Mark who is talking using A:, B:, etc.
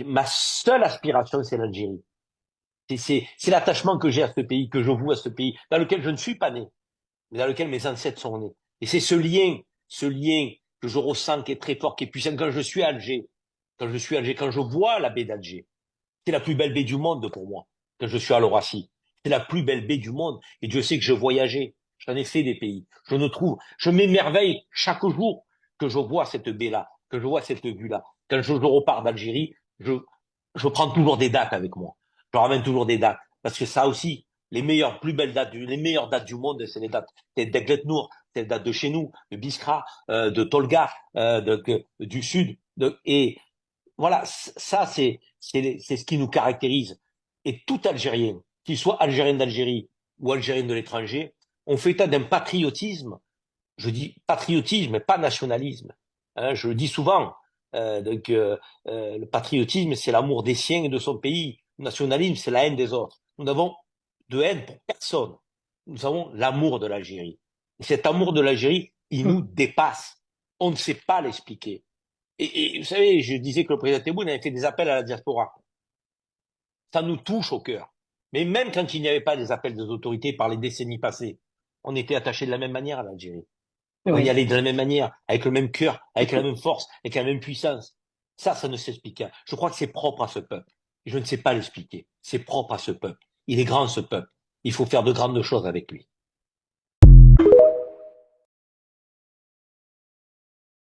A: Ma seule aspiration, c'est l'Algérie. C'est l'attachement que j'ai à ce pays, que je voue à ce pays, dans lequel je ne suis pas né, mais dans lequel mes ancêtres sont nés. Et c'est ce lien que je ressens qui est très fort, qui est puissant quand je suis à Alger. Quand je suis à Alger, quand je vois la baie d'Alger. C'est la plus belle baie du monde pour moi, quand je suis à l'Horacie. C'est la plus belle baie du monde. Et Dieu sait que je voyageais. J'en ai fait des pays. Je m'émerveille chaque jour que je vois cette baie-là, que je vois cette vue-là. Quand je repars d'Algérie, je prends toujours des dates avec moi. Je ramène toujours des dates. Parce que ça aussi, les meilleures dates du monde, c'est les dates. C'est d'Eglet Nour, c'est les dates de chez nous, de Biskra, de Tolga, du sud. Et voilà, ça, c'est ce qui nous caractérise. Et tout Algérien, qu'il soit Algérien d'Algérie ou Algérien de l'étranger, on fait état d'un patriotisme. Je dis patriotisme, mais pas nationalisme. Hein, je le dis souvent. Le patriotisme, c'est l'amour des siens et de son pays. Le nationalisme, c'est la haine des autres. Nous n'avons de haine pour personne. Nous avons l'amour de l'Algérie. Et cet amour de l'Algérie, il nous dépasse. On ne sait pas l'expliquer. Et vous savez, je disais que le président Tebboune avait fait des appels à la diaspora. Ça nous touche au cœur. Mais même quand il n'y avait pas des appels des autorités par les décennies passées, on était attachés de la même manière à l'Algérie. On y
B: Oui.
A: allait de la même manière, avec le même cœur, avec la même force, avec la même puissance. Ça ne s'explique pas. Je crois que c'est propre à ce peuple. Je ne sais pas l'expliquer. C'est propre à ce peuple. Il est grand, ce peuple. Il faut faire de grandes choses avec lui.